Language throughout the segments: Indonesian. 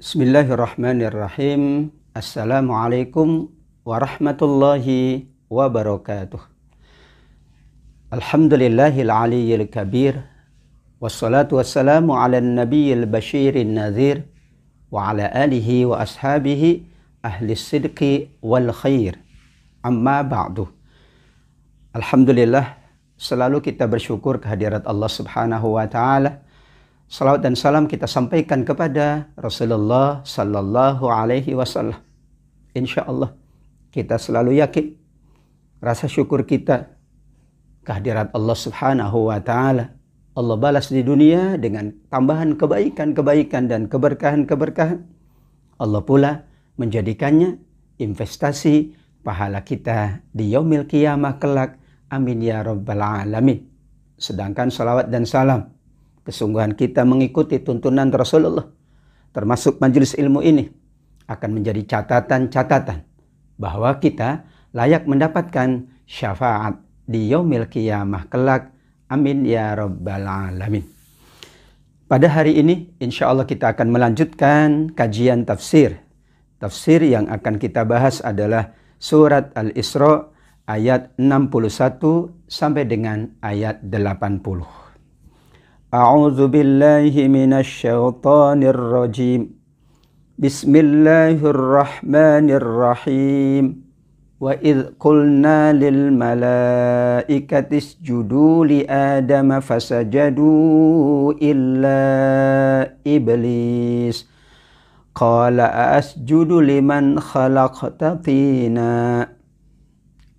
Bismillahirrahmanirrahim. Assalamualaikum warahmatullahi wabarakatuh. Alhamdulillahil aliyyil kabir. Wassalatu wassalamu ala nabiyyil basyirin nadhir. Wa ala alihi wa ashabihi ahli sidqi wal khair. Amma ba'du. Alhamdulillah, selalu kita bersyukur kehadirat Allah subhanahu wa ta'ala. Salawat dan salam kita sampaikan kepada Rasulullah sallallahu alaihi wasallam. Insya Allah kita selalu yakin rasa syukur kita kehadirat Allah subhanahu wa ta'ala. Allah balas di dunia dengan tambahan kebaikan-kebaikan dan keberkahan-keberkahan. Allah pula menjadikannya investasi pahala kita di yaumil qiyamah kelak. Amin ya rabbal alamin. Sedangkan salawat dan salam, kesungguhan kita mengikuti tuntunan Rasulullah, termasuk majelis ilmu ini, akan menjadi catatan-catatan bahwa kita layak mendapatkan syafaat di yaumil qiyamah kelak. Amin ya rabbal alamin. Pada hari ini, insya Allah kita akan melanjutkan kajian tafsir. Tafsir yang akan kita bahas adalah surat Al-Isra ayat 61 sampai dengan ayat 80. A'udzu billahi minasy syaithanir rajim. Bismillahirrahmanirrahim. Wa idz qulna lil malaikati isjudu li adama fasajadu illa iblis qala asjudu liman khalaqta tina.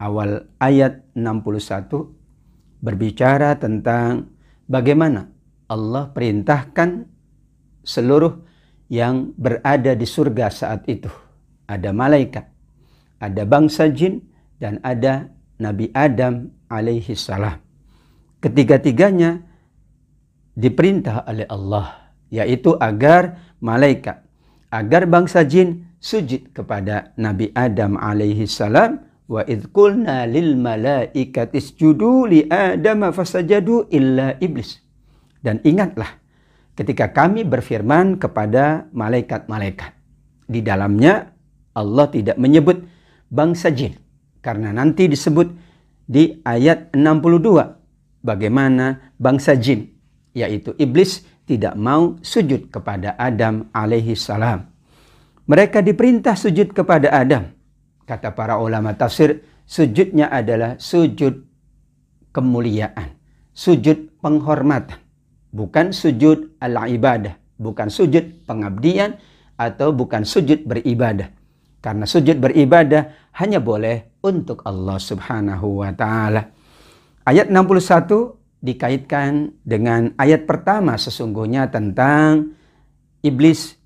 Awal ayat 61 berbicara tentang bagaimana Allah perintahkan seluruh yang berada di surga saat itu. Ada malaikat, ada bangsa jin, dan ada Nabi Adam alaihi salam. Ketiga-tiganya diperintah oleh Allah, yaitu agar malaikat, agar bangsa jin sujud kepada Nabi Adam alaihi salam. Wa idz qulna lil malaikati isjudu li adama fasajadu illa iblis. Dan ingatlah ketika kami berfirman kepada malaikat-malaikat. Di dalamnya Allah tidak menyebut bangsa jin, karena nanti disebut di ayat 62 bagaimana bangsa jin, yaitu iblis, tidak mau sujud kepada Adam alaihi salam. Mereka diperintah sujud kepada Adam. Kata para ulama tafsir, sujudnya adalah sujud kemuliaan, sujud penghormatan, bukan sujud al-ibadah, bukan sujud pengabdian, atau bukan sujud beribadah. Karena sujud beribadah hanya boleh untuk Allah subhanahu wa ta'ala. Ayat 61 dikaitkan dengan ayat pertama sesungguhnya tentang iblis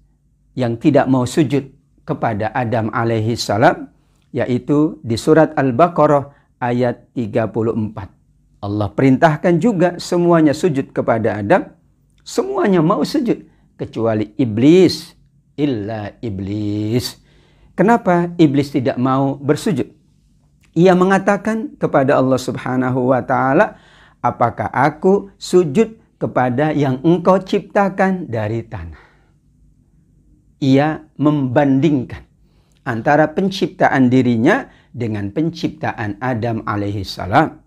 yang tidak mau sujud kepada Adam alaihi salam, yaitu di surat Al-Baqarah ayat 34. Allah perintahkan juga semuanya sujud kepada Adam. Semuanya mau sujud kecuali iblis. Illa iblis. Kenapa iblis tidak mau bersujud? Ia mengatakan kepada Allah subhanahu wa ta'ala, apakah aku sujud kepada yang engkau ciptakan dari tanah? Ia membandingkan antara penciptaan dirinya dengan penciptaan Adam alaihi salam.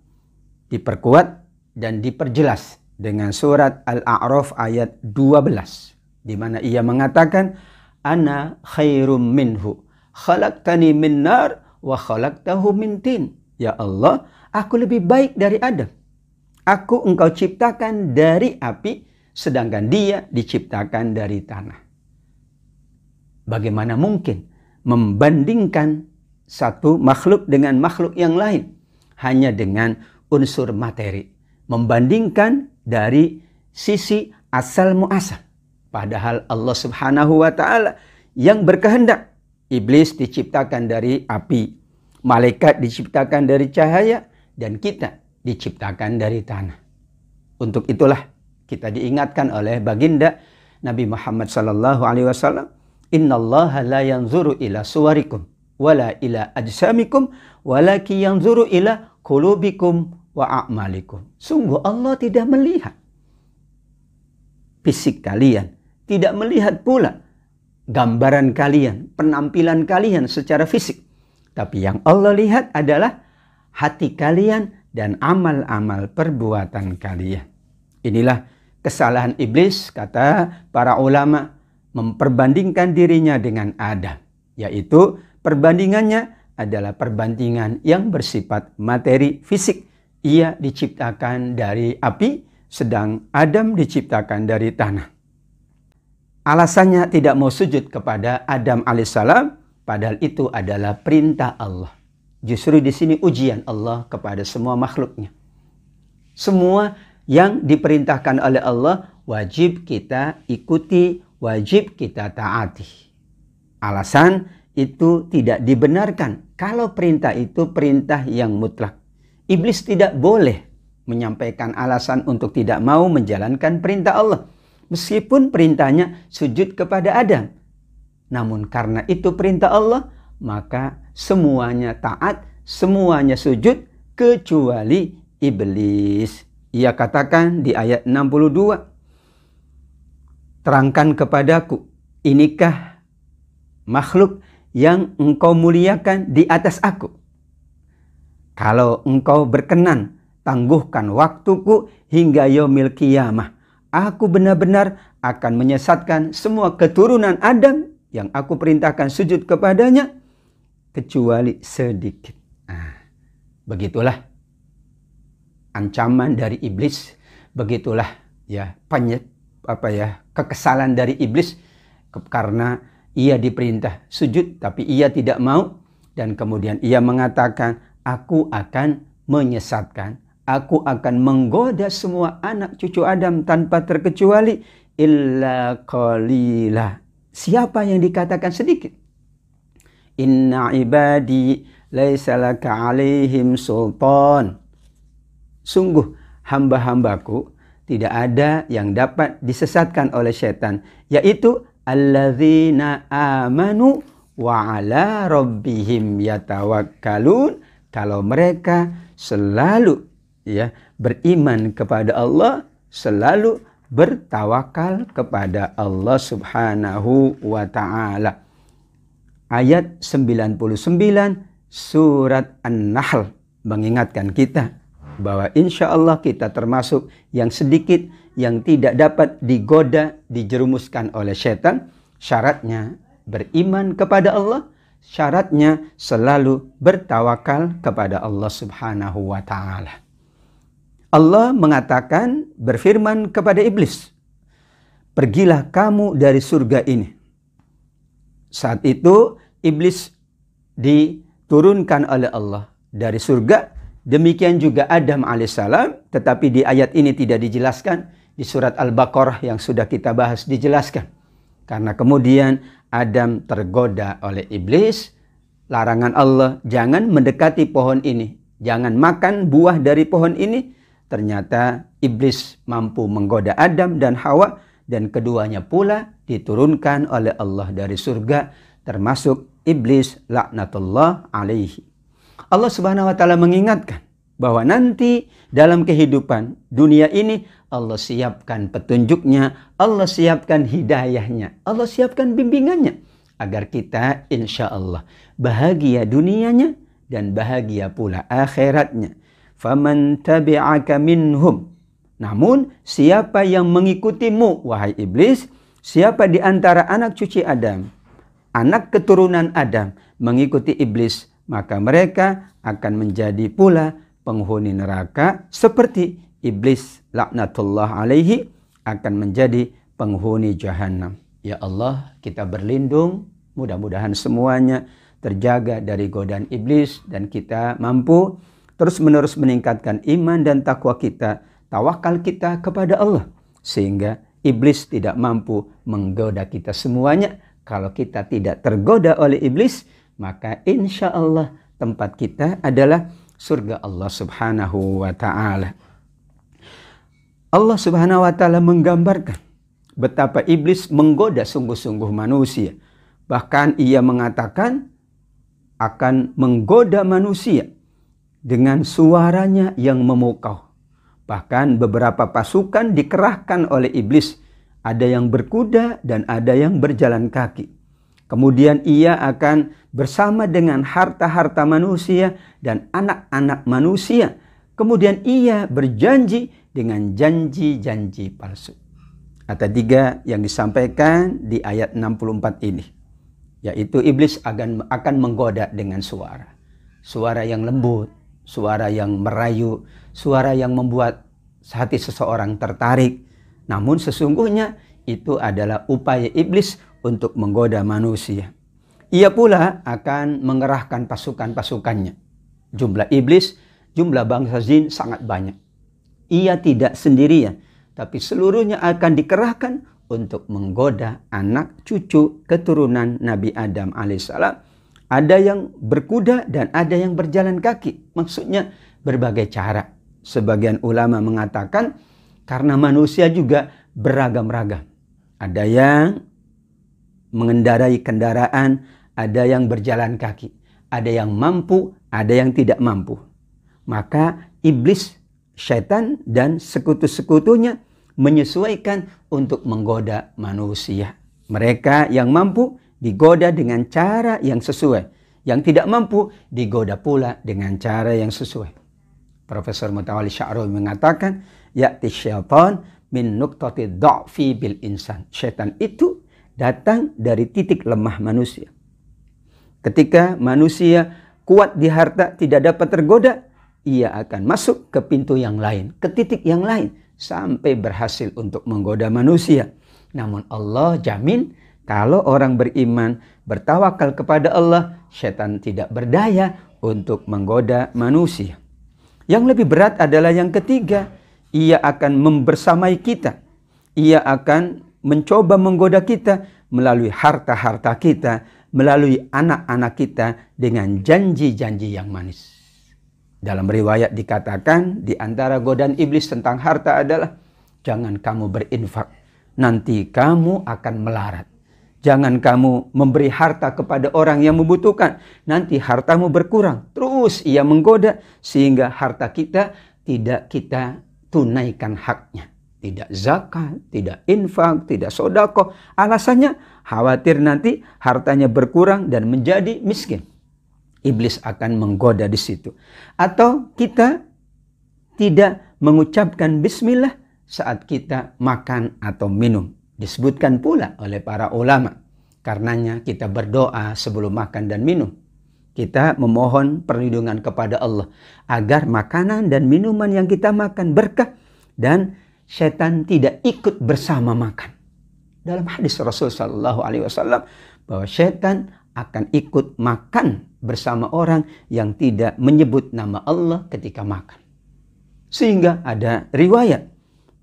Diperkuat dan diperjelas dengan surat Al-A'raf ayat 12. Di mana ia mengatakan, Ana khairum minhu, khalaqtani min nar wa khalaqtahu min tin. Ya Allah, aku lebih baik dari Adam. Aku engkau ciptakan dari api, sedangkan dia diciptakan dari tanah. Bagaimana mungkin membandingkan satu makhluk dengan makhluk yang lain hanya dengan unsur materi, membandingkan dari sisi asal muasal, padahal Allah subhanahu wa ta'ala yang berkehendak iblis diciptakan dari api, malaikat diciptakan dari cahaya, dan kita diciptakan dari tanah. Untuk itulah kita diingatkan oleh baginda Nabi Muhammad sallallahu alaihi wasallam, innallaha la yanzuru ila suwarikum wala ila ajsamikum walaki yanzuru ila qulubikum wa a'malikum. Sungguh Allah tidak melihat fisik kalian, tidak melihat pula gambaran kalian, penampilan kalian secara fisik. Tapi yang Allah lihat adalah hati kalian dan amal-amal perbuatan kalian. Inilah kesalahan iblis, kata para ulama, memperbandingkan dirinya dengan Adam. Yaitu perbandingannya adalah perbandingan yang bersifat materi fisik. Ia diciptakan dari api, sedang Adam diciptakan dari tanah. Alasannya tidak mau sujud kepada Adam alaihissalam, padahal itu adalah perintah Allah. Justru di sini ujian Allah kepada semua makhluknya. Semua yang diperintahkan oleh Allah wajib kita ikuti, wajib kita taati. Alasan itu tidak dibenarkan kalau perintah itu perintah yang mutlak. Iblis tidak boleh menyampaikan alasan untuk tidak mau menjalankan perintah Allah. Meskipun perintahnya sujud kepada Adam. Namun karena itu perintah Allah, maka semuanya taat, semuanya sujud kecuali iblis. Ia katakan di ayat 62, terangkan kepadaku, inikah makhluk yang engkau muliakan di atas aku? Kalau engkau berkenan, tangguhkan waktuku hingga yaumil qiyamah. Aku benar-benar akan menyesatkan semua keturunan Adam yang aku perintahkan sujud kepadanya, kecuali sedikit. Begitulah ancaman dari iblis, begitulah kekesalan dari iblis karena ia diperintah sujud tapi ia tidak mau, dan kemudian ia mengatakan, aku akan menyesatkan, aku akan menggoda semua anak cucu Adam tanpa terkecuali illa qalila. Siapa yang dikatakan sedikit? Inna ibadi laisa laka alaihim sultan. Sungguh hamba-hambaku tidak ada yang dapat disesatkan oleh setan, yaitu alladzina amanu wa ala rabbihim yatawakkalun. Kalau mereka selalu beriman kepada Allah, selalu bertawakal kepada Allah Subhanahu wa ta'ala. Ayat 99 surat An-Nahl mengingatkan kita bahwa insya Allah kita termasuk yang sedikit yang tidak dapat digoda, dijerumuskan oleh setan. Syaratnya beriman kepada Allah, syaratnya selalu bertawakal kepada Allah Subhanahu wa ta'ala. Allah mengatakan, berfirman kepada iblis, pergilah kamu dari surga ini. Saat itu iblis diturunkan oleh Allah dari surga. Demikian juga Adam alaihissalam, tetapi di ayat ini tidak dijelaskan. Di surat Al-Baqarah yang sudah kita bahas dijelaskan. Karena kemudian Adam tergoda oleh iblis. Larangan Allah, jangan mendekati pohon ini, jangan makan buah dari pohon ini. Ternyata iblis mampu menggoda Adam dan Hawa, dan keduanya pula diturunkan oleh Allah dari surga, termasuk iblis laknatullah alaihi. Allah Subhanahu wa ta'ala mengingatkan bahwa nanti dalam kehidupan dunia ini Allah siapkan petunjuknya, Allah siapkan hidayahnya, Allah siapkan bimbingannya agar kita insya Allah bahagia dunianya dan bahagia pula akhiratnya. Faman tabi'aka minhum. Namun siapa yang mengikutimu wahai iblis, siapa di antara anak cucu Adam, anak keturunan Adam mengikuti iblis, maka mereka akan menjadi pula penghuni neraka seperti iblis laknatullah alaihi akan menjadi penghuni jahanam. Ya Allah, kita berlindung, mudah-mudahan semuanya terjaga dari godaan iblis dan kita mampu terus-menerus meningkatkan iman dan takwa kita, tawakal kita kepada Allah, sehingga iblis tidak mampu menggoda kita semuanya. Kalau kita tidak tergoda oleh iblis, maka insya Allah tempat kita adalah surga Allah Subhanahu wa ta'ala. Allah Subhanahu wa ta'ala menggambarkan betapa iblis menggoda sungguh-sungguh manusia. Bahkan ia mengatakan akan menggoda manusia dengan suaranya yang memukau. Bahkan beberapa pasukan dikerahkan oleh iblis. Ada yang berkuda dan ada yang berjalan kaki. Kemudian ia akan bersama dengan harta-harta manusia dan anak-anak manusia. Kemudian ia berjanji dengan janji-janji palsu. Ada 3 yang disampaikan di ayat 64 ini. Yaitu iblis akan menggoda dengan suara. Suara yang lembut, suara yang merayu, suara yang membuat hati seseorang tertarik. Namun sesungguhnya itu adalah upaya iblis untuk menggoda manusia. Ia pula akan mengerahkan pasukan-pasukannya. Jumlah iblis, jumlah bangsa jin sangat banyak. Ia tidak sendirian, tapi seluruhnya akan dikerahkan untuk menggoda anak cucu keturunan Nabi Adam alaihissalam. Ada yang berkuda dan ada yang berjalan kaki. Maksudnya berbagai cara. Sebagian ulama mengatakan karena manusia juga beragam-ragam. Ada yang mengendarai kendaraan, ada yang berjalan kaki, ada yang mampu, ada yang tidak mampu. Maka iblis, syaitan dan sekutu-sekutunya menyesuaikan untuk menggoda manusia. Mereka yang mampu digoda dengan cara yang sesuai. Yang tidak mampu digoda pula dengan cara yang sesuai. Profesor Mutawalli Sya'rawi mengatakan, ya'ti syaitan min nuqtati dha'fi bil insan. Syaitan itu datang dari titik lemah manusia. Ketika manusia kuat di harta tidak dapat tergoda, ia akan masuk ke pintu yang lain, ke titik yang lain, sampai berhasil untuk menggoda manusia. Namun Allah jamin kalau orang beriman bertawakal kepada Allah, syaitan tidak berdaya untuk menggoda manusia. Yang lebih berat adalah yang ketiga, ia akan membersamai kita. Ia akan mencoba menggoda kita melalui harta-harta kita, melalui anak-anak kita dengan janji-janji yang manis. Dalam riwayat dikatakan di antara godaan iblis tentang harta adalah jangan kamu berinfak, nanti kamu akan melarat. Jangan kamu memberi harta kepada orang yang membutuhkan, nanti hartamu berkurang. Terus ia menggoda sehingga harta kita tidak kita tunaikan haknya. Tidak zakat, tidak infak, tidak sedekah. Alasannya khawatir nanti hartanya berkurang dan menjadi miskin. Iblis akan menggoda di situ. Atau kita tidak mengucapkan bismillah saat kita makan atau minum. Disebutkan pula oleh para ulama. Karenanya kita berdoa sebelum makan dan minum. Kita memohon perlindungan kepada Allah agar makanan dan minuman yang kita makan berkah dan syaitan tidak ikut bersama makan. Dalam hadis Rasul Shallallahu Alaihi Wasallam bahwa syaitan akan ikut makan bersama orang yang tidak menyebut nama Allah ketika makan. Sehingga ada riwayat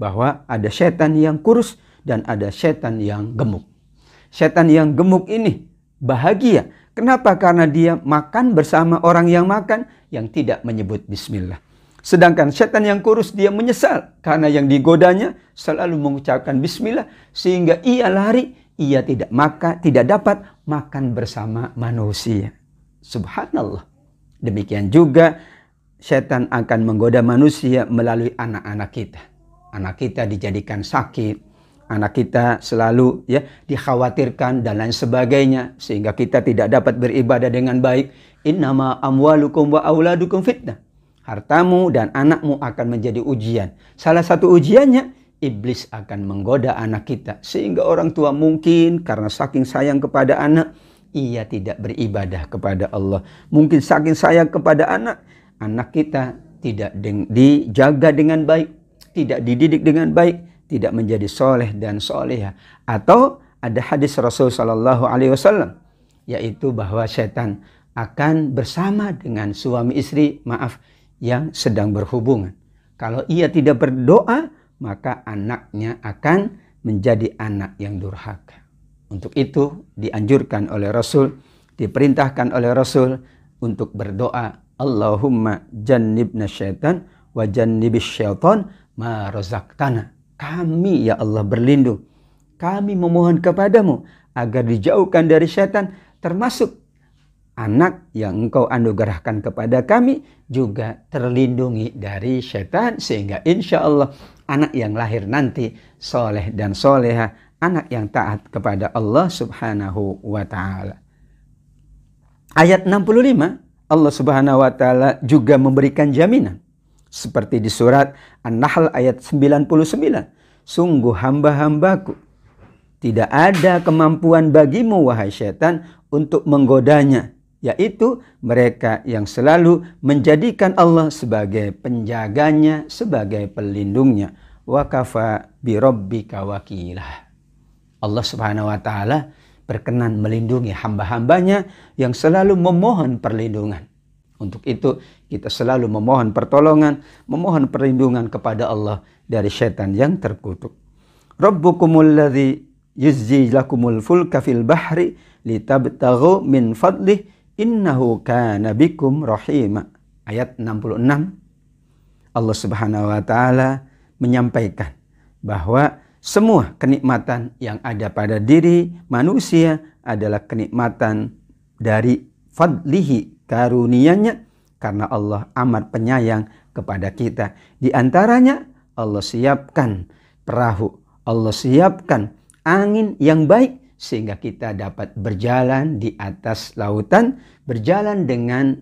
bahwa ada syaitan yang kurus dan ada syaitan yang gemuk. Syaitan yang gemuk ini bahagia. Kenapa? Karena dia makan bersama orang yang makan yang tidak menyebut bismillah. Sedangkan syaitan yang kurus dia menyesal karena yang digodanya selalu mengucapkan bismillah sehingga ia lari, ia tidak dapat makan bersama manusia. Subhanallah. Demikian juga syaitan akan menggoda manusia melalui anak-anak kita. Anak kita dijadikan sakit, anak kita selalu dikhawatirkan dan lain sebagainya sehingga kita tidak dapat beribadah dengan baik. Innama amwalukum wa auladukum fitnah. Hartamu dan anakmu akan menjadi ujian. Salah satu ujiannya, iblis akan menggoda anak kita. Sehingga orang tua mungkin karena saking sayang kepada anak, ia tidak beribadah kepada Allah. Mungkin saking sayang kepada anak, anak kita tidak dijaga dengan baik, tidak dididik dengan baik, tidak menjadi soleh dan soleha. Atau ada hadis Rasul Sallallahu Alaihi Wasallam, yaitu bahwa syaitan akan bersama dengan suami istri, yang sedang berhubungan. Kalau ia tidak berdoa, maka anaknya akan menjadi anak yang durhaka. Untuk itu dianjurkan oleh Rasul, diperintahkan oleh Rasul untuk berdoa, Allahumma jannibna syaitan wa jannibis syaitan ma razaqtana. Kami ya Allah berlindung, kami memohon kepadamu agar dijauhkan dari syaitan, termasuk anak yang engkau anugerahkan kepada kami juga terlindungi dari syaitan, sehingga insya Allah anak yang lahir nanti soleh dan soleha anak yang taat kepada Allah Subhanahu wa Ta'ala. Ayat 65, Allah Subhanahu wa Ta'ala juga memberikan jaminan seperti di surat An-Nahl ayat 99. Sungguh hamba-hambaku, tidak ada kemampuan bagimu wahai syaitan untuk menggodanya, yaitu mereka yang selalu menjadikan Allah sebagai penjaganya, sebagai pelindungnya. Wa kafa bi rabbika wakilah. Allah Subhanahu wa Ta'ala berkenan melindungi hamba-hambanya yang selalu memohon perlindungan. Untuk itu kita selalu memohon pertolongan, memohon perlindungan kepada Allah dari syaitan yang terkutuk. Rabbukumul ladzi yuzji lakumul fulka fil bahri litabtaghu min fadlih innahu kana bikum rahima. Ayat 66. Allah Subhanahu wa Ta'ala menyampaikan bahwa semua kenikmatan yang ada pada diri manusia adalah kenikmatan dari fadlihi, karunia-Nya, karena Allah amat penyayang kepada kita. Di antaranya Allah siapkan perahu, Allah siapkan angin yang baik sehingga kita dapat berjalan di atas lautan, berjalan dengan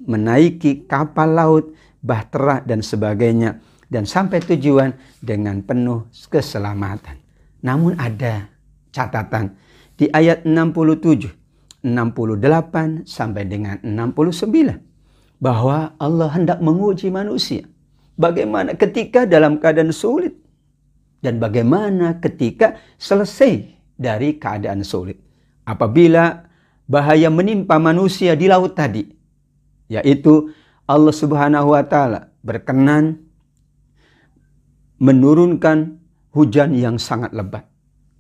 menaiki kapal laut, bahtera dan sebagainya, dan sampai tujuan dengan penuh keselamatan. Namun ada catatan di ayat 67, 68 sampai dengan 69 bahwa Allah hendak menguji manusia. Bagaimana ketika dalam keadaan sulit dan bagaimana ketika selesai dari keadaan sulit. Apabila bahaya menimpa manusia di laut tadi, yaitu Allah Subhanahu wa Ta'ala berkenan menurunkan hujan yang sangat lebat,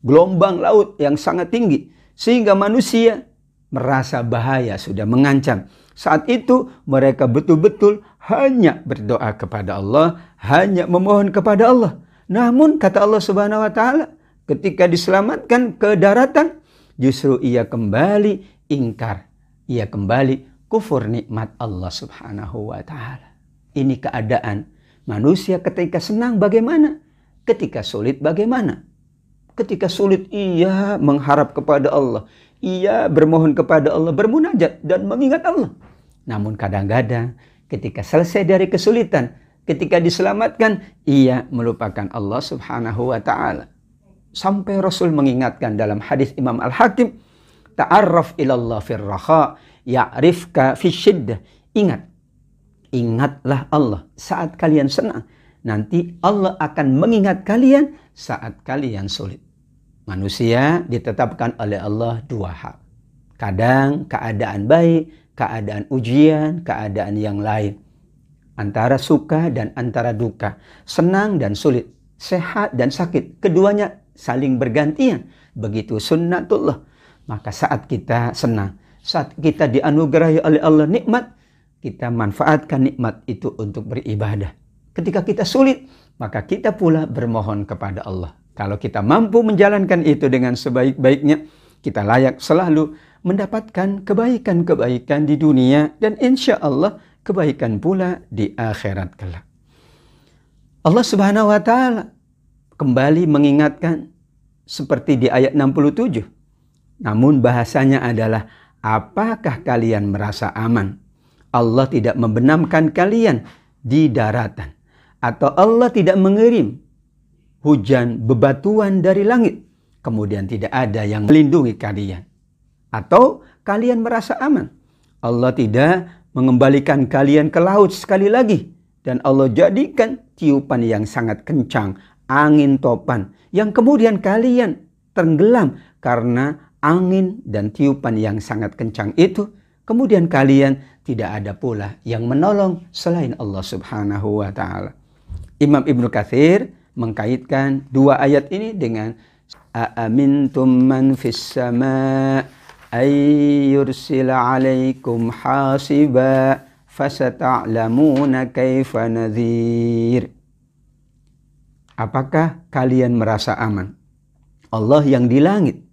gelombang laut yang sangat tinggi, sehingga manusia merasa bahaya sudah mengancam. Saat itu mereka betul-betul hanya berdoa kepada Allah, hanya memohon kepada Allah. Namun kata Allah Subhanahu wa Ta'ala, ketika diselamatkan ke daratan, justru ia kembali ingkar, ia kembali kufur nikmat Allah Subhanahu wa Ta'ala. Ini keadaan manusia ketika senang bagaimana? Ketika sulit bagaimana? Ketika sulit ia mengharap kepada Allah, ia bermohon kepada Allah, bermunajat dan mengingat Allah. Namun kadang-kadang ketika selesai dari kesulitan, ketika diselamatkan, ia melupakan Allah Subhanahu wa Ta'ala. Sampai Rasul mengingatkan dalam hadis Imam Al-Hakim, ta'arraf ilallah fir raha ya'rifka fisyiddah. Ingatlah Allah saat kalian senang, nanti Allah akan mengingat kalian saat kalian sulit. Manusia ditetapkan oleh Allah dua hal. Kadang keadaan baik, keadaan ujian, keadaan yang lain. Antara suka dan antara duka. Senang dan sulit. Sehat dan sakit. Keduanya saling bergantian. Begitu sunnatullah. Maka saat kita senang, saat kita dianugerahi oleh Allah nikmat, kita manfaatkan nikmat itu untuk beribadah. Ketika kita sulit, maka kita pula bermohon kepada Allah. Kalau kita mampu menjalankan itu dengan sebaik-baiknya, kita layak selalu mendapatkan kebaikan-kebaikan di dunia dan insya Allah kebaikan pula di akhirat kelak. Allah Subhanahu wa Ta'ala kembali mengingatkan seperti di ayat 67. Namun bahasanya adalah, apakah kalian merasa aman? Allah tidak membenamkan kalian di daratan, atau Allah tidak mengirim hujan bebatuan dari langit, kemudian tidak ada yang melindungi kalian. Atau kalian merasa aman, Allah tidak mengembalikan kalian ke laut sekali lagi, dan Allah jadikan tiupan yang sangat kencang, angin topan, yang kemudian kalian tenggelam karena angin dan tiupan yang sangat kencang itu. Kemudian kalian tidak ada pula yang menolong selain Allah Subhanahu wa Ta'ala. Imam Ibnu Katsir mengkaitkan dua ayat ini dengan aamintum man fis sama' ay yursila alaikum hasiba fasata'lamuna kaifa nadhir. Apakah kalian merasa aman? Allah yang di langit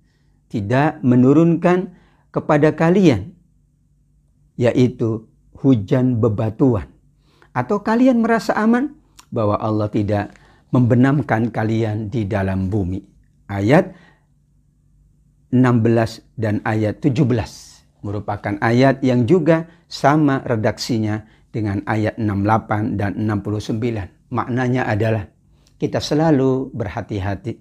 tidak menurunkan kepada kalian, yaitu hujan bebatuan. Atau kalian merasa aman bahwa Allah tidak membenamkan kalian di dalam bumi. Ayat 16 dan ayat 17. Merupakan ayat yang juga sama redaksinya dengan ayat 68 dan 69. Maknanya adalah kita selalu berhati-hati.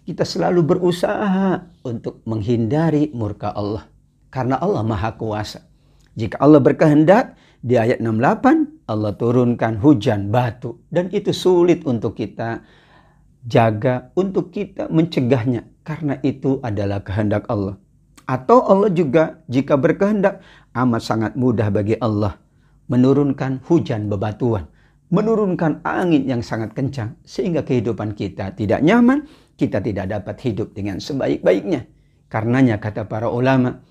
Kita selalu berusaha untuk menghindari murka Allah. Karena Allah Maha Kuasa. Jika Allah berkehendak, di ayat 68 Allah turunkan hujan batu. Dan itu sulit untuk kita jaga, untuk kita mencegahnya. Karena itu adalah kehendak Allah. Atau Allah juga jika berkehendak, amat sangat mudah bagi Allah menurunkan hujan bebatuan. Menurunkan angin yang sangat kencang. Sehingga kehidupan kita tidak nyaman. Kita tidak dapat hidup dengan sebaik-baiknya. Karenanya kata para ulama,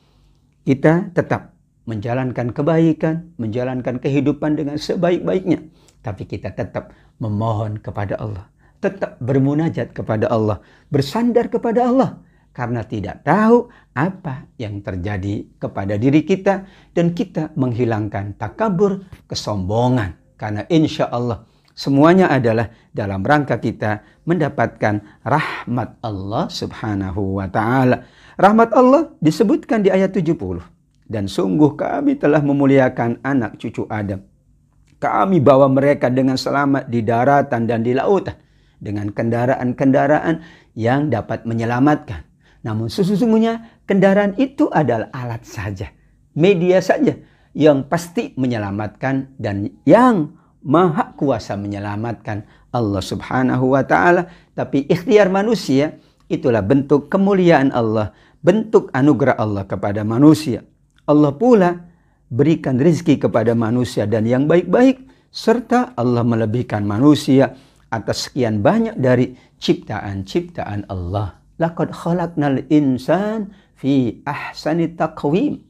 kita tetap menjalankan kebaikan, menjalankan kehidupan dengan sebaik-baiknya. Tapi kita tetap memohon kepada Allah. Tetap bermunajat kepada Allah. Bersandar kepada Allah. Karena tidak tahu apa yang terjadi kepada diri kita. Dan kita menghilangkan takabur, kesombongan. Karena insya Allah semuanya adalah dalam rangka kita mendapatkan rahmat Allah subhanahu wa ta'ala. Rahmat Allah disebutkan di ayat 70. Dan sungguh kami telah memuliakan anak cucu Adam. Kami bawa mereka dengan selamat di daratan dan di lautan. Dengan kendaraan-kendaraan yang dapat menyelamatkan. Namun sesungguhnya kendaraan itu adalah alat saja. Media saja yang pasti menyelamatkan dan yang Maha Kuasa menyelamatkan Allah subhanahu wa ta'ala. Tapi ikhtiar manusia itulah bentuk kemuliaan Allah. Bentuk anugerah Allah kepada manusia. Allah pula berikan rezeki kepada manusia dan yang baik-baik. Serta Allah melebihkan manusia atas sekian banyak dari ciptaan-ciptaan Allah. Laqad khalaqnal insan fi ahsani taqwim.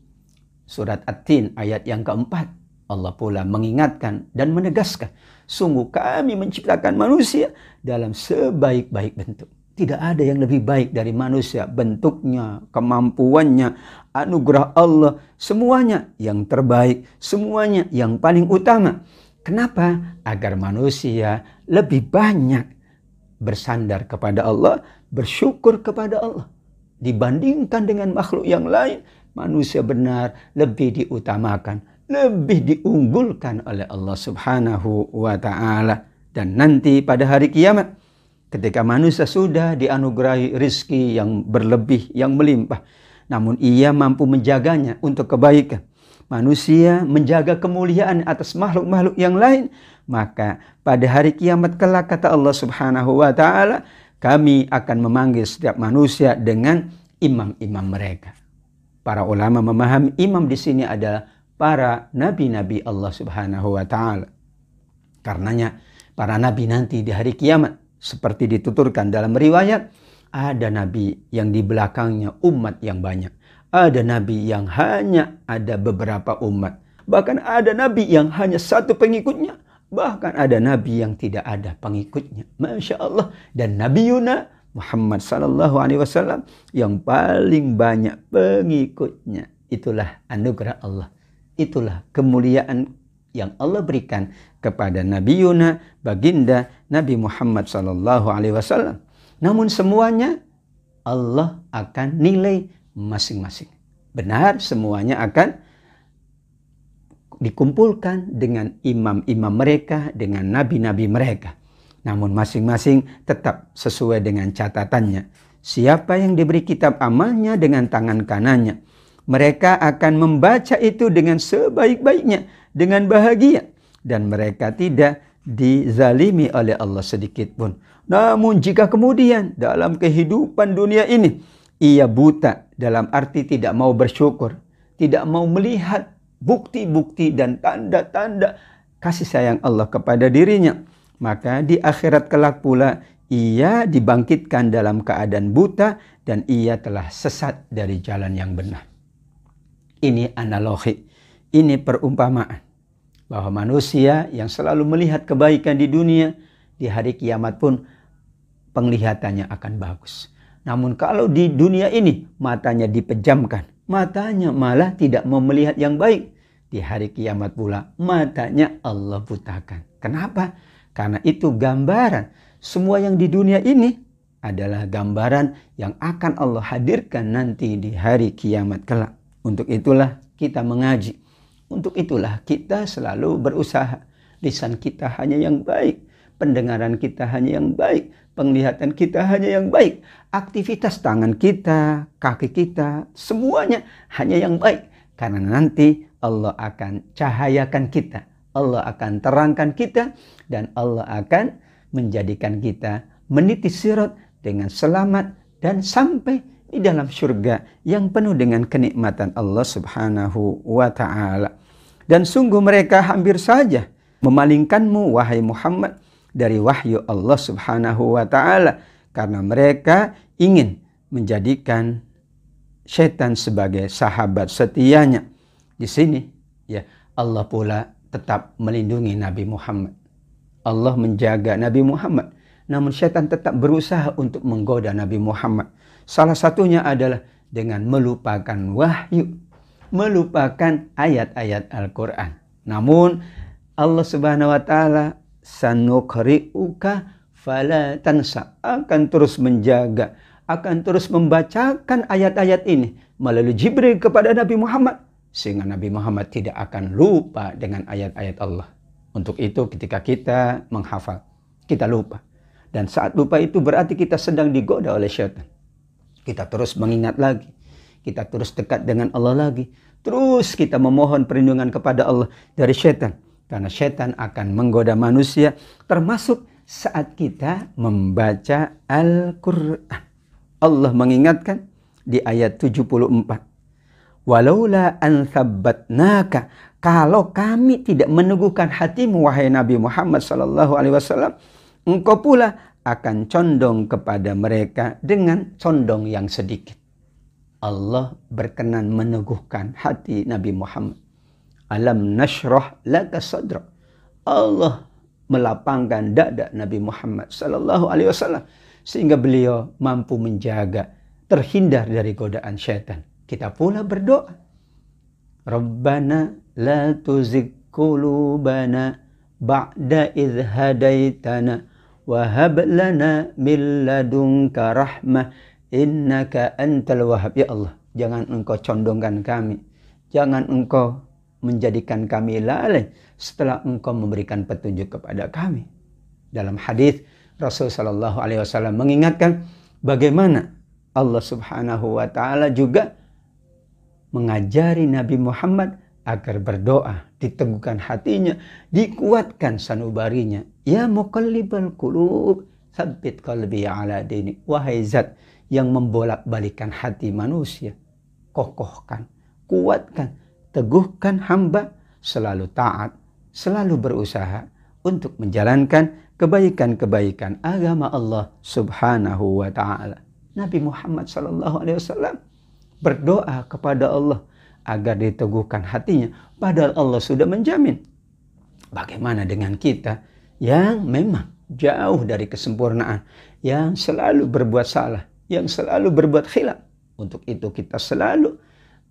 Surat At-Tin ayat yang keempat. Allah pula mengingatkan dan menegaskan. Sungguh kami menciptakan manusia dalam sebaik-baik bentuk. Tidak ada yang lebih baik dari manusia. Bentuknya, kemampuannya, anugerah Allah. Semuanya yang terbaik. Semuanya yang paling utama. Kenapa? Agar manusia lebih banyak bersandar kepada Allah. Bersyukur kepada Allah. Dibandingkan dengan makhluk yang lain. Manusia benar lebih diutamakan. Lebih diunggulkan oleh Allah subhanahu wa ta'ala. Dan nanti pada hari kiamat, ketika manusia sudah dianugerahi rizki yang berlebih, yang melimpah, namun ia mampu menjaganya untuk kebaikan. Manusia menjaga kemuliaan atas makhluk-makhluk yang lain. Maka pada hari kiamat kelak kata Allah subhanahu wa ta'ala, kami akan memanggil setiap manusia dengan imam-imam mereka. Para ulama memahami imam di sini adalah para nabi-nabi Allah subhanahu wa ta'ala. Karenanya para nabi nanti di hari kiamat seperti dituturkan dalam riwayat, ada nabi yang di belakangnya umat yang banyak. Ada nabi yang hanya ada beberapa umat. Bahkan ada nabi yang hanya satu pengikutnya. Bahkan ada nabi yang tidak ada pengikutnya. Masya Allah. Dan Nabi Yuna Muhammad sallallahu alaihi wasallam yang paling banyak pengikutnya. Itulah anugerah Allah. Itulah kemuliaan yang Allah berikan kepada Nabi Yuna, baginda Nabi Muhammad sallallahu alaihi wasallam. Namun semuanya Allah akan nilai masing-masing. Benar, semuanya akan dikumpulkan dengan imam-imam mereka, dengan nabi-nabi mereka. Namun masing-masing tetap sesuai dengan catatannya. Siapa yang diberi kitab amalnya dengan tangan kanannya, mereka akan membaca itu dengan sebaik-baiknya, dengan bahagia. Dan mereka tidak dizalimi oleh Allah sedikit pun. Namun jika kemudian dalam kehidupan dunia ini, ia buta dalam arti tidak mau bersyukur, tidak mau melihat bukti-bukti dan tanda-tanda kasih sayang Allah kepada dirinya, maka di akhirat kelak pula ia dibangkitkan dalam keadaan buta dan ia telah sesat dari jalan yang benar. Ini analogi, ini perumpamaan bahwa manusia yang selalu melihat kebaikan di dunia, di hari kiamat pun penglihatannya akan bagus. Namun kalau di dunia ini matanya dipejamkan, matanya malah tidak mau melihat yang baik, di hari kiamat pula matanya Allah butakan. Kenapa? Karena itu gambaran semua yang di dunia ini adalah gambaran yang akan Allah hadirkan nanti di hari kiamat kelak. Untuk itulah kita mengaji. Untuk itulah kita selalu berusaha. Lisan kita hanya yang baik. Pendengaran kita hanya yang baik. Penglihatan kita hanya yang baik. Aktivitas tangan kita, kaki kita, semuanya hanya yang baik. Karena nanti Allah akan cahayakan kita. Allah akan terangkan kita. Dan Allah akan menjadikan kita meniti sirat dengan selamat. Dan sampai di dalam surga yang penuh dengan kenikmatan Allah subhanahu wa ta'ala. Dan sungguh mereka hampir saja memalingkanmu, wahai Muhammad, dari wahyu Allah subhanahu wa ta'ala. Karena mereka ingin menjadikan syaitan sebagai sahabat setianya. Di sini ya Allah pula tetap melindungi Nabi Muhammad. Allah menjaga Nabi Muhammad. Namun syaitan tetap berusaha untuk menggoda Nabi Muhammad. Salah satunya adalah dengan melupakan wahyu. Melupakan ayat-ayat Al-Quran. Namun Allah subhanahu wa ta'ala sanuqri'uka fala tansa, akan terus menjaga, akan terus membacakan ayat-ayat ini melalui Jibril kepada Nabi Muhammad. Sehingga Nabi Muhammad tidak akan lupa dengan ayat-ayat Allah. Untuk itu ketika kita menghafal, kita lupa. Dan saat lupa itu berarti kita sedang digoda oleh syaitan. Kita terus mengingat lagi. Kita terus dekat dengan Allah lagi. Terus kita memohon perlindungan kepada Allah dari syaitan. Karena syaitan akan menggoda manusia. Termasuk saat kita membaca Al-Quran. Allah mengingatkan di ayat 74. Walaula an thabbatnaka, kalau kami tidak meneguhkan hatimu wahai Nabi Muhammad sallallahu alaihi wasallam, engkau pula akan condong kepada mereka dengan condong yang sedikit. Allah berkenan meneguhkan hati Nabi Muhammad. Alam nashrah laka sadrak. Allah melapangkan dada Nabi Muhammad sallallahu alaihi wasallam sehingga beliau mampu menjaga, terhindar dari godaan syaitan. Kita pula berdoa. Rabbana la tuzigh qulubana ba'da idh hadaitana wa hab lana min ladunka rahmah innaka antal wahhab. Ya Allah, jangan engkau condongkan kami. Jangan engkau menjadikan kami lalai setelah engkau memberikan petunjuk kepada kami. Dalam hadis Rasul sallallahu alaihi wasallam mengingatkan bagaimana Allah subhanahu wa ta'ala juga mengajari Nabi Muhammad agar berdoa, diteguhkan hatinya, dikuatkan sanubarinya. Ya muqallibal qulub, tsabbit qalbi ala dinik. Wahai zat yang membolak-balikan hati manusia, kokohkan, kuatkan, teguhkan hamba selalu taat, selalu berusaha untuk menjalankan kebaikan-kebaikan agama Allah subhanahu wa ta'ala. Nabi Muhammad sallallahu alaihi wasallam berdoa kepada Allah agar diteguhkan hatinya. Padahal Allah sudah menjamin. Bagaimana dengan kita yang memang jauh dari kesempurnaan, yang selalu berbuat salah, yang selalu berbuat khilaf. Untuk itu kita selalu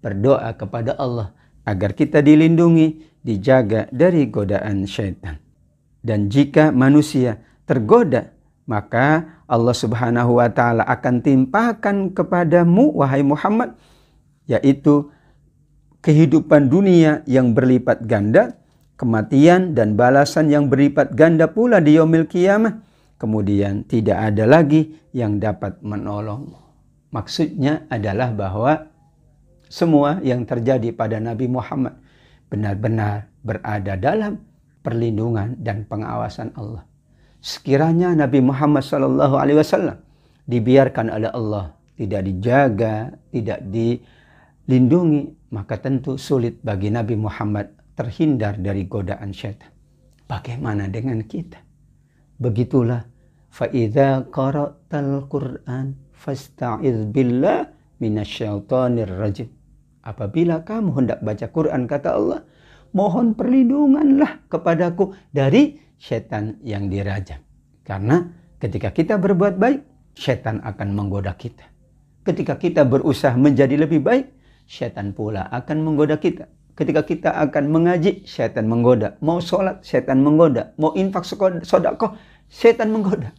berdoa kepada Allah agar kita dilindungi, dijaga dari godaan syaitan. Dan jika manusia tergoda, maka Allah subhanahu wa ta'ala akan timpakan kepadamu, wahai Muhammad, yaitu kehidupan dunia yang berlipat ganda, kematian dan balasan yang berlipat ganda pula di yaumil qiyamah. Kemudian tidak ada lagi yang dapat menolongmu. Maksudnya adalah bahwa semua yang terjadi pada Nabi Muhammad benar-benar berada dalam perlindungan dan pengawasan Allah. Sekiranya Nabi Muhammad SAW dibiarkan oleh Allah, tidak dijaga, tidak dilindungi, maka tentu sulit bagi Nabi Muhammad terhindar dari godaan syaitan. Bagaimana dengan kita? Begitulah, فَإِذَا قَرَأْتَ الْقُرْآنَ فَاسْتَعِذْ بِاللَّهِ مِنَ الشَّيْطَانِ الرَّجِيمِ. Apabila kamu hendak baca Quran, kata Allah, mohon perlindunganlah kepadaku dari syaitan yang dirajam. Karena ketika kita berbuat baik, syaitan akan menggoda kita. Ketika kita berusaha menjadi lebih baik, syaitan pula akan menggoda kita. Ketika kita akan mengaji, syaitan menggoda. Mau sholat, syaitan menggoda. Mau infak sedekah, syaitan menggoda.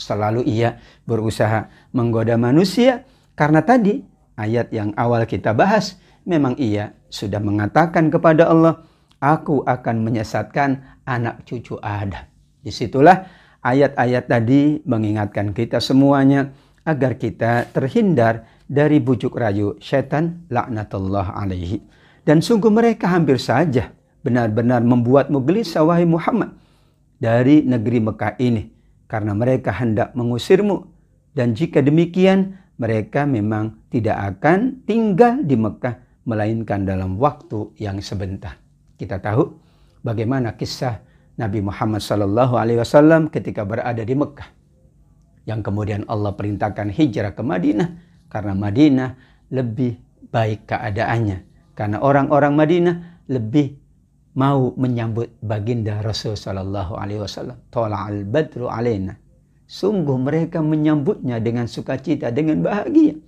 Selalu ia berusaha menggoda manusia karena tadi ayat yang awal kita bahas, memang ia sudah mengatakan kepada Allah, aku akan menyesatkan anak cucu Adam. Disitulah ayat-ayat tadi mengingatkan kita semuanya agar kita terhindar dari bujuk rayu setan laknatullah alaihi. Dan sungguh mereka hampir saja benar-benar membuatmu gelisah wahai Muhammad dari negeri Mekah ini, karena mereka hendak mengusirmu. Dan jika demikian, mereka memang tidak akan tinggal di Mekah, melainkan dalam waktu yang sebentar. Kita tahu bagaimana kisah Nabi Muhammad SAW ketika berada di Mekah, yang kemudian Allah perintahkan hijrah ke Madinah, karena Madinah lebih baik keadaannya, karena orang-orang Madinah lebih mau menyambut baginda Rasul sallallahu alaihi wasallam. Tala'al badru alaina. Sungguh mereka menyambutnya dengan sukacita, dengan bahagia.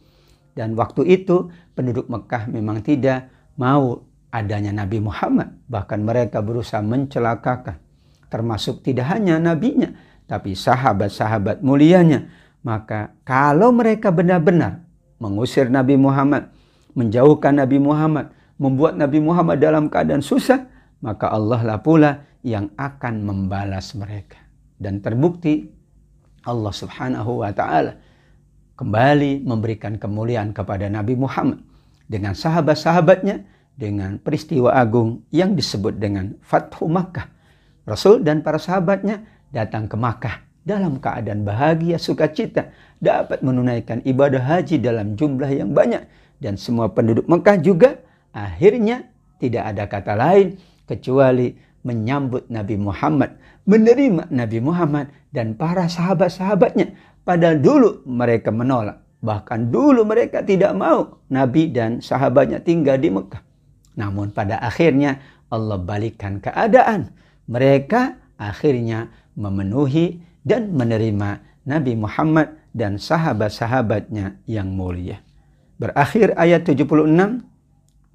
Dan waktu itu penduduk Mekah memang tidak mau adanya Nabi Muhammad. Bahkan mereka berusaha mencelakakan. Termasuk tidak hanya nabinya, tapi sahabat-sahabat mulianya. Maka kalau mereka benar-benar mengusir Nabi Muhammad, menjauhkan Nabi Muhammad, membuat Nabi Muhammad dalam keadaan susah, maka Allah lah pula yang akan membalas mereka. Dan terbukti Allah subhanahu wa ta'ala kembali memberikan kemuliaan kepada Nabi Muhammad dengan sahabat-sahabatnya, dengan peristiwa agung yang disebut dengan Fathu Makkah. Rasul dan para sahabatnya datang ke Makkah dalam keadaan bahagia, sukacita, dapat menunaikan ibadah haji dalam jumlah yang banyak. Dan semua penduduk Mekah juga akhirnya tidak ada kata lain kecuali menyambut Nabi Muhammad, menerima Nabi Muhammad dan para sahabat-sahabatnya. Padahal dulu mereka menolak. Bahkan dulu mereka tidak mau Nabi dan sahabatnya tinggal di Mekah. Namun pada akhirnya Allah balikkan keadaan. Mereka akhirnya memenuhi dan menerima Nabi Muhammad dan sahabat-sahabatnya yang mulia. Berakhir ayat 76,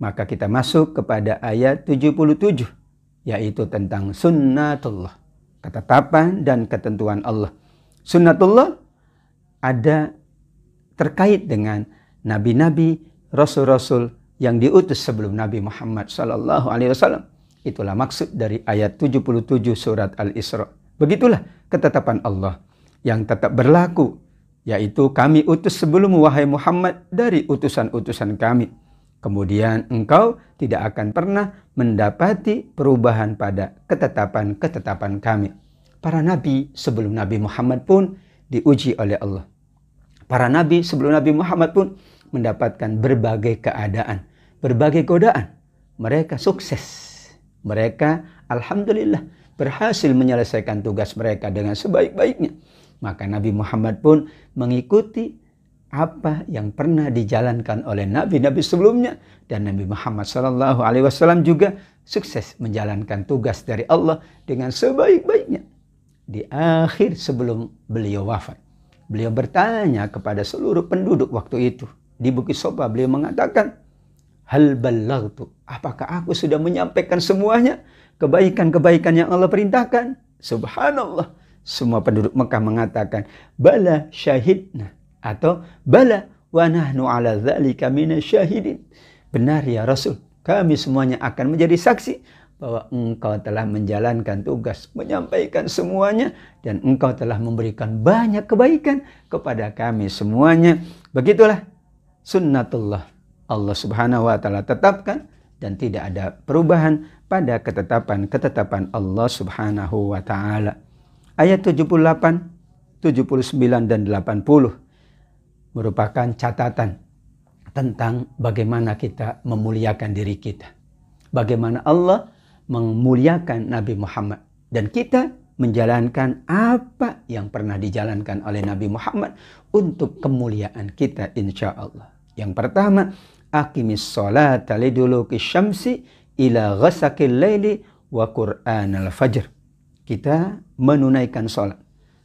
maka kita masuk kepada ayat 77, yaitu tentang sunnatullah, ketetapan dan ketentuan Allah. Sunnatullah ada terkait dengan nabi-nabi, rasul-rasul yang diutus sebelum Nabi Muhammad SAW. Itulah maksud dari ayat 77 surat Al-Isra. Begitulah ketetapan Allah yang tetap berlaku, yaitu kami utus sebelummu wahai Muhammad dari utusan-utusan kami. Kemudian engkau tidak akan pernah mendapati perubahan pada ketetapan-ketetapan kami. Para nabi sebelum Nabi Muhammad pun diuji oleh Allah. Para nabi sebelum Nabi Muhammad pun mendapatkan berbagai keadaan, berbagai godaan. Mereka sukses. Mereka alhamdulillah berhasil menyelesaikan tugas mereka dengan sebaik-baiknya. Maka Nabi Muhammad pun mengikuti apa yang pernah dijalankan oleh nabi-nabi sebelumnya, dan Nabi Muhammad SAW juga sukses menjalankan tugas dari Allah dengan sebaik-baiknya. Di akhir sebelum beliau wafat, beliau bertanya kepada seluruh penduduk waktu itu di Bukit Soba. Beliau mengatakan, hal ballaghtu, apakah aku sudah menyampaikan semuanya kebaikan-kebaikan yang Allah perintahkan? Subhanallah, semua penduduk Mekah mengatakan, bala syahidna, atau bala wa nahnu ala dzalika minasyahidin. Benar ya Rasul, kami semuanya akan menjadi saksi bahwa engkau telah menjalankan tugas, menyampaikan semuanya, dan engkau telah memberikan banyak kebaikan kepada kami semuanya. Begitulah sunnatullah, Allah subhanahu wa ta'ala tetapkan, dan tidak ada perubahan pada ketetapan-ketetapan Allah subhanahu wa ta'ala. Ayat 78, 79, dan 80 merupakan catatan tentang bagaimana kita memuliakan diri kita. Bagaimana Allah memuliakan Nabi Muhammad. Dan kita menjalankan apa yang pernah dijalankan oleh Nabi Muhammad untuk kemuliaan kita insya Allah. Yang pertama, aqimis sholata liduluki syamsi ila ghasaqil laili wa qur'anal fajr. Kita menunaikan sholat,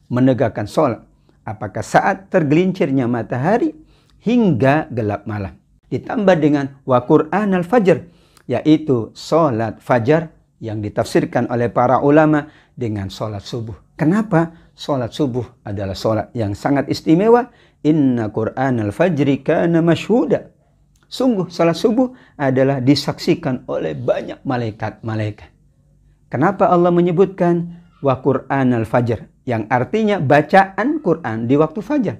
menegakkan sholat, apakah saat tergelincirnya matahari hingga gelap malam. Ditambah dengan wa qur'anal fajr, yaitu sholat fajar yang ditafsirkan oleh para ulama dengan sholat subuh. Kenapa? Sholat subuh adalah sholat yang sangat istimewa. Inna Qur'anal fajri kana masyhuda. Sungguh sholat subuh adalah disaksikan oleh banyak malaikat-malaikat. Kenapa Allah menyebutkan wa Qur'anal fajr, yang artinya bacaan Quran di waktu fajar?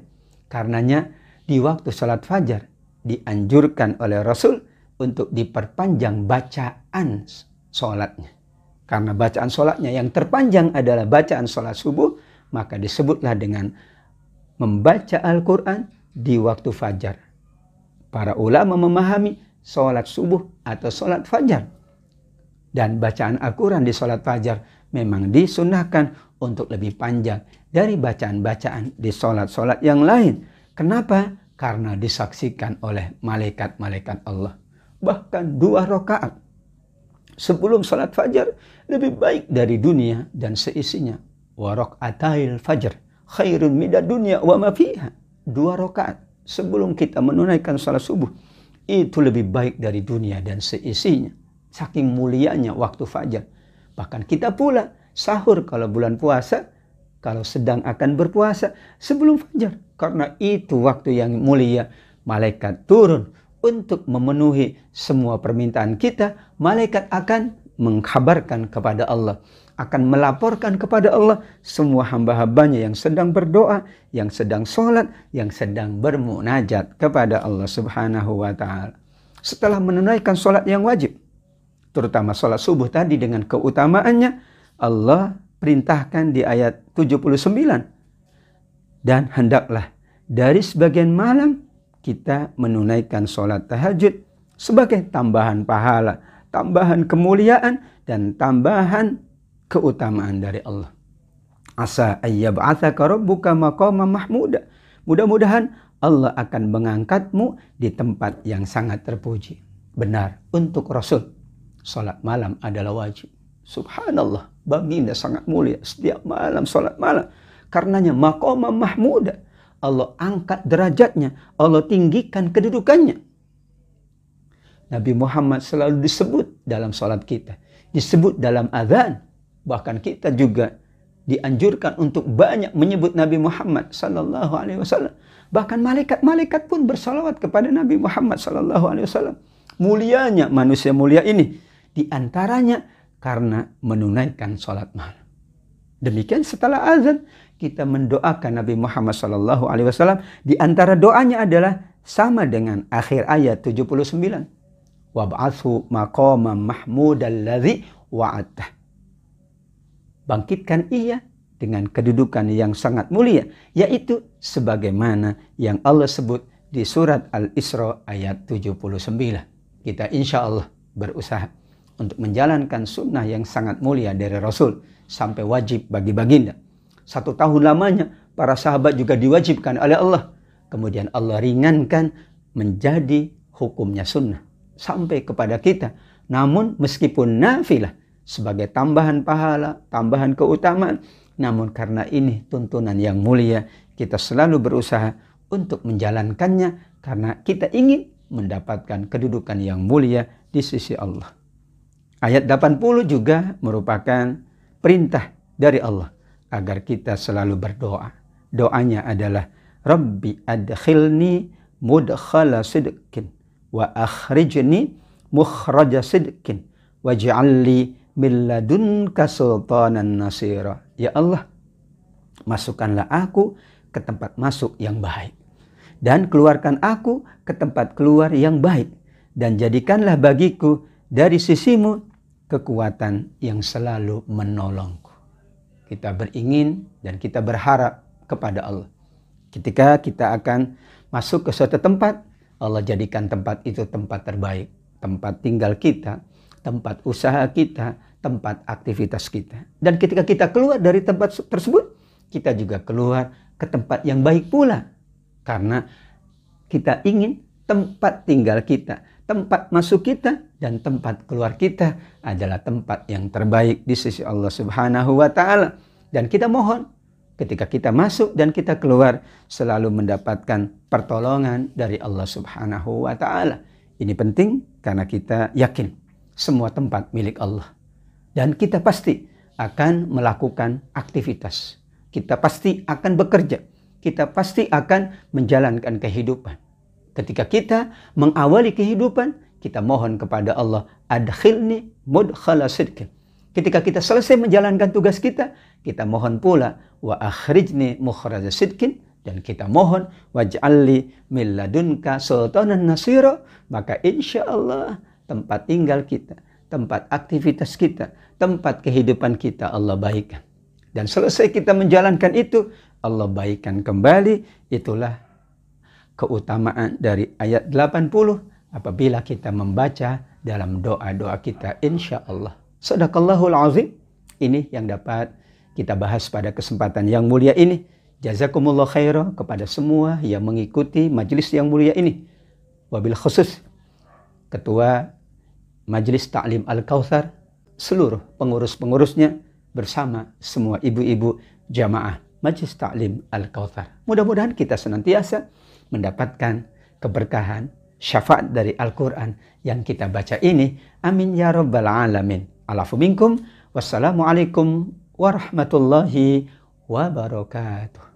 Karenanya di waktu sholat fajar dianjurkan oleh Rasul untuk diperpanjang bacaan sholatnya. Karena bacaan sholatnya yang terpanjang adalah bacaan sholat subuh, maka disebutlah dengan membaca Al-Quran di waktu fajar. Para ulama memahami sholat subuh atau sholat fajar. Dan bacaan Al-Quran di sholat fajar memang disunnahkan untuk lebih panjang dari bacaan-bacaan di sholat-sholat yang lain. Kenapa? Karena disaksikan oleh malaikat-malaikat Allah. Bahkan 2 rakaat sebelum sholat fajar lebih baik dari dunia dan seisinya. Wa raka'atil fajr khairun minad dunya wa ma fiha. 2 rakaat sebelum kita menunaikan sholat subuh itu lebih baik dari dunia dan seisinya. Saking mulianya waktu fajar. Bahkan kita pula sahur kalau bulan puasa, kalau sedang akan berpuasa sebelum fajar. Karena itu waktu yang mulia. Malaikat turun untuk memenuhi semua permintaan kita. Malaikat akan mengkabarkan kepada Allah. Akan melaporkan kepada Allah semua hamba-hambanya yang sedang berdoa, yang sedang sholat, yang sedang bermunajat kepada Allah subhanahu wa ta'ala. Setelah menunaikan sholat yang wajib, terutama sholat subuh tadi dengan keutamaannya, Allah perintahkan di ayat 79. Dan hendaklah dari sebagian malam kita menunaikan sholat tahajud sebagai tambahan pahala, tambahan kemuliaan, dan tambahan keutamaan dari Allah. Asa ayyab'atsaka rabbuka maqaman mahmuda. Mudah-mudahan Allah akan mengangkatmu di tempat yang sangat terpuji. Benar, untuk Rasul, sholat malam adalah wajib. Subhanallah, baginda sangat mulia setiap malam sholat malam. Karenanya maqaman mahmuda, Allah angkat derajatnya, Allah tinggikan kedudukannya. Nabi Muhammad selalu disebut dalam sholat kita, disebut dalam azan. Bahkan kita juga dianjurkan untuk banyak menyebut Nabi Muhammad sallallahu alaihi wasallam. Bahkan malaikat-malaikat pun bersalawat kepada Nabi Muhammad sallallahu alaihi wasallam. Mulianya manusia mulia ini di antaranya karena menunaikan sholat malam. Demikian setelah azan kita mendoakan Nabi Muhammad sallallahu alaihi wasallam. Di antara doanya adalah sama dengan akhir ayat 79. Wab'athu maqaman mahmudal ladzi wa'adtah. Bangkitkan ia dengan kedudukan yang sangat mulia, yaitu sebagaimana yang Allah sebut di surat Al-Isra ayat 79. Kita insya Allah berusaha untuk menjalankan sunnah yang sangat mulia dari Rasul sampai wajib bagi baginda. 1 tahun lamanya para sahabat juga diwajibkan oleh Allah. Kemudian Allah ringankan menjadi hukumnya sunnah sampai kepada kita. Namun meskipun nafilah sebagai tambahan pahala, tambahan keutamaan, namun karena ini tuntunan yang mulia, kita selalu berusaha untuk menjalankannya karena kita ingin mendapatkan kedudukan yang mulia di sisi Allah. Ayat 80 juga merupakan perintah dari Allah agar kita selalu berdoa. Doanya adalah Rabbi adkhilni mudkhala sidqin wa akhrijni mukhraja sidqin waj'alli min ladunka sultanan nasira. Ya Allah, masukkanlah aku ke tempat masuk yang baik dan keluarkan aku ke tempat keluar yang baik, dan jadikanlah bagiku dari sisimu kekuatan yang selalu menolongku. Kita beringin dan kita berharap kepada Allah. Ketika kita akan masuk ke suatu tempat, Allah jadikan tempat itu tempat terbaik, tempat tinggal kita, tempat usaha kita, tempat aktivitas kita. Dan ketika kita keluar dari tempat tersebut, kita juga keluar ke tempat yang baik pula. Karena kita ingin tempat tinggal kita, tempat masuk kita, dan tempat keluar kita adalah tempat yang terbaik di sisi Allah Subhanahu wa ta'ala. Dan kita mohon ketika kita masuk dan kita keluar selalu mendapatkan pertolongan dari Allah Subhanahu wa ta'ala. Ini penting karena kita yakin semua tempat milik Allah. Dan kita pasti akan melakukan aktivitas. Kita pasti akan bekerja. Kita pasti akan menjalankan kehidupan. Ketika kita mengawali kehidupan, kita mohon kepada Allah, adkhilni mudkhala sidqin. Ketika kita selesai menjalankan tugas kita mohon pula, wa akhrijni mukhraja sidqin, dan kita mohon, waj'alli min ladunka sultanan nasira. Maka insya Allah tempat tinggal kita, tempat aktivitas kita, tempat kehidupan kita Allah baikkan. Dan selesai kita menjalankan itu, Allah baikkan kembali. Itulah keutamaan dari ayat 80 apabila kita membaca dalam doa-doa kita insya Allah. Sadaqallahul azim. Ini yang dapat kita bahas pada kesempatan yang mulia ini. Jazakumullah khairan kepada semua yang mengikuti majelis yang mulia ini. Wabil khusus Ketua Majelis Ta'lim Al-Kautsar, seluruh pengurus-pengurusnya, bersama semua ibu-ibu jamaah Majelis Ta'lim Al-Kautsar. Mudah-mudahan kita senantiasa mendapatkan keberkahan, syafaat dari Al-Quran yang kita baca ini. Amin ya rabbal alamin. Alafu minkum. Wassalamualaikum warahmatullahi wabarakatuh.